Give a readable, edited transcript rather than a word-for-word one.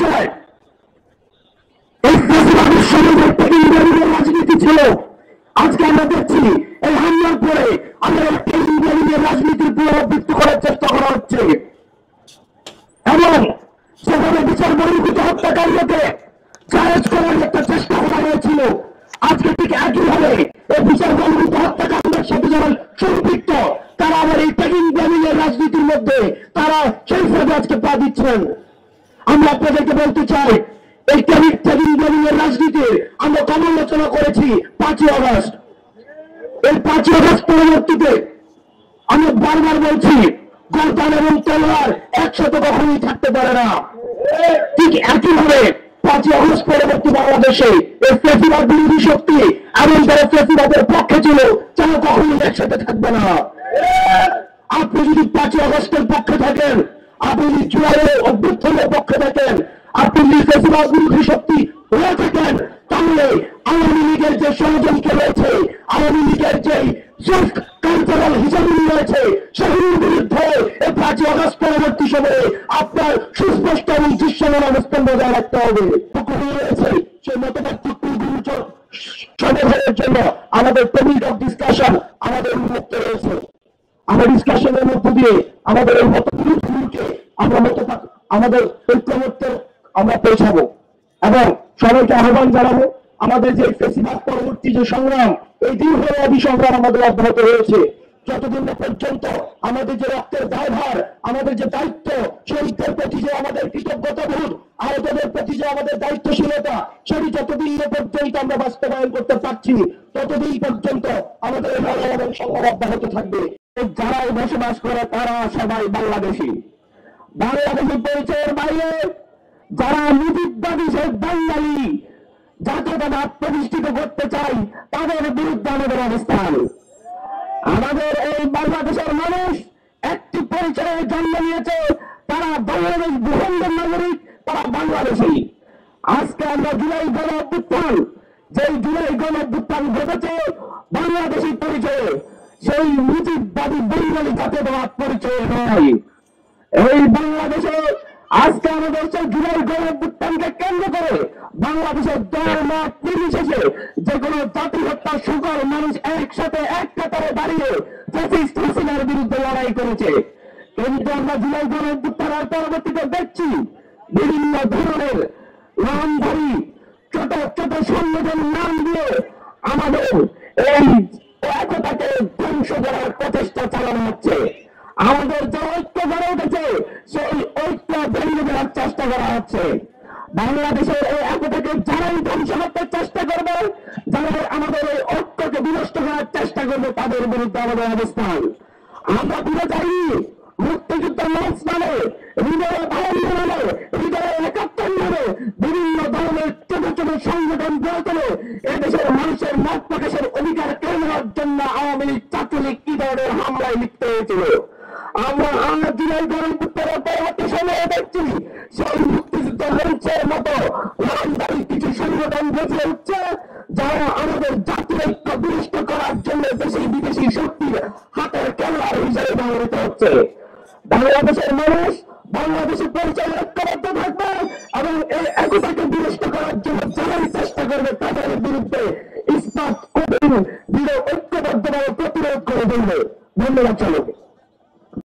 বিষয়। এই ফ্যাসিবাদের সমাজের টেকিংবাড়িদের রাজনীতি ছিল। আজকে আমরা দেখছি এই হামলার পরে আমাদের টেকিংবাড়িদের রাজনীতির পুনরাবৃত্তি করার চেষ্টা করা হচ্ছে এবং সেভাবে বিচার বহির্ভূত হত্যাকারীকে চ্যালেঞ্জ করার একটা চেষ্টা করা হয়েছিল। আজকে ঠিক একইভাবে এই বিচার বহির্ভূত হত্যাকারীদের সাথে যারা সম্পৃক্ত তারা আবার এই টেকিংবাড়িদের রাজনীতির মধ্যে তারা সেই ফাঁদে আজকে পা দিচ্ছেন। আমরা আপনাদেরকে বলতে চাই এই টেকিংবাড়িদের রাজনীতির আমরা সমালোচনা করেছি 5ই আগস্ট। এই 5ই আগস্ট পরবর্তীতে আমি বারবার বলছি গর্দান এবং তলোয়ার একসাথে কখনোই থাকতে পারে না। ঠিক একইভাবে 5ই আগস্ট পরবর্তী বাংলাদেশে এই ফ্যাসিবাদ বিরোধী শক্তি এবং যারা ফ্যাসিবাদের পক্ষে ছিল তারা কখনোই একসাথে থাকবে না। আপনি যদি 5ই আগস্টের পক্ষে থাকেন, আপনি যদি জুলাইয়ের অভ্যুত্থানের পক্ষে থাকেন, আপনি যদি ফ্যাসিবাদ বিরোধী শক্তি হয়ে থাকেন, তাহলে আওয়ামী লীগের যে ষড়যন্ত্র রয়েছে, আওয়ামী লীগের যে কালচারাল হিসাবগুলি রয়েছে সেগুলির বিরুদ্ধে এই 5ই আগস্ট পরবর্তী সময়ে আপনার সুস্পষ্ট এবং দৃশ্যমান অবস্থান বজায় রাখতে হবে। রয়েছে সেই মতপার্থক্যগুলো সমাধানের জন্য আমাদের টপিক অফ ডিসকাশন আমাদের উন্মুক্ত রয়েছে। আমরা ডিসকাশনের মধ্য দিয়ে আমাদের এই মতগুলোকে আমাদের ঐক্যমত্যে আমরা পৌঁছাবো এবং সবাইকে আহ্বান জানাবো আমাদের যে ফ্যাসিবাদ পরবর্তী যে সংগ্রাম, এই দীর্ঘমেয়াদী সংগ্রাম আমাদের অব্যাহত রয়েছে। যতদিন না পর্যন্ত আমাদের যে রক্তের দায়ভার, আমাদের যে দায়িত্ব, শহীদদের প্রতি যে আমাদের কৃতজ্ঞতাবোধ, আহতদের প্রতি যে আমাদের দায়িত্বশীলতা, সেটি যতদিন না পর্যন্ত আমরা বাস্তবায়ন করতে পারছি ততদিন পর্যন্ত আমাদের এই লড়াই এবং সংগ্রাম অব্যাহত থাকবে। যারা বসবাস করে তারা সবাই বাংলাদেশী। বাংলাদেশী পরিচয়ের বাইরে যারা মুজিববাদী সে বাঙালি জাতীয়তাবাদ প্রতিষ্ঠিত করতে চাই তাদের বিরুদ্ধে আমাদের অবস্থান। আমাদের এই বাংলাদেশের মানুষ একটি পরিচয়ে জন্ম নিয়েছে, তারা বাংলাদেশ ভূখণ্ডের নাগরিক, তারা বাংলাদেশী। আজকে আমরা জুলাই গণ অভ্যুত্থান, যেই জুলাই গণ অভ্যুত্থান ঘটেছে বাংলাদেশী পরিচয়ে, সেই মুজিববাদী বেঙ্গলি জাতীয়তাবাদ পরিচয় নয়। এই বাংলাদেশে আজকে আমাদের সেই জুলাই গণ অভ্যুত্থানকে কেন্দ্র করে বাংলাদেশের দল মত নির্বিশেষে যে কোনো জাতি হত্যা সকল মানুষ একসাথে এক কাতারে দাঁড়িয়ে ফ্যাসিস্ট হাসিনার বিরুদ্ধে লড়াই করেছে। কিন্তু আমরা জুলাই গণ অভ্যুত্থানের পরবর্তীতে দেখছি বিভিন্ন ধরনের নামধারী ছোট ছোট সংগঠন নাম দিয়ে আমাদের এই একতাকে ধ্বংস করার প্রচেষ্টা চালানো হচ্ছে। আমাদের যে ঐক্য গড়ে উঠেছে সেই ঐক্য ভেঙে দেওয়ার চেষ্টা করা হচ্ছে। বাংলাদেশের এই একতাকে যারাই ধ্বংস করতে চেষ্টা করবে, যারা আমাদের এই ঐক্যকে বিনষ্ট করার চেষ্টা করবে, তাদের বিরুদ্ধে আমাদের অবস্থান। আমরা ফিরে যাইনি মুক্তিযুদ্ধ মঞ্চ নামে, হৃদয় বাহিনী নামে, হৃদয় একাত্তর নামে বিভিন্ন ধরনের ছোট ছোট সংগঠন গড়ে তোলে এদেশের মানুষের মত প্রকাশের অধিকার কেড়ে নেওয়ার জন্য আওয়ামী লীগ ছাত্রলীগ কি ধরনের হামলায় লিপ্ত হয়েছিল। আমরা জুলাই গণ অভ্যুত্থানের পরবর্তী সময়ে দেখছি সেই মুক্তিযুদ্ধ মঞ্চের মতো নামধারী কিছু সংগঠন বেঁচে উঠছে, যারা আমাদের জাতীয় ঐক্য বিনষ্ট করার জন্য দেশি বিদেশি শক্তির হাতের খেলোয়াড় হিসেবে ব্যবহৃত হচ্ছে। বাংলাদেশের মানুষ বাংলাদেশের পরিচয় ঐক্যবদ্ধ থাকবে এবং এই একতাকে বিনষ্ট করার জন্য যারাই চেষ্টা করবে তাদের বিরুদ্ধে ইস্পাত কঠিন দৃঢ় ঐক্যবদ্ধভাবে প্রতিরোধ করে দেবে। ধন্যবাদ সবাইকে।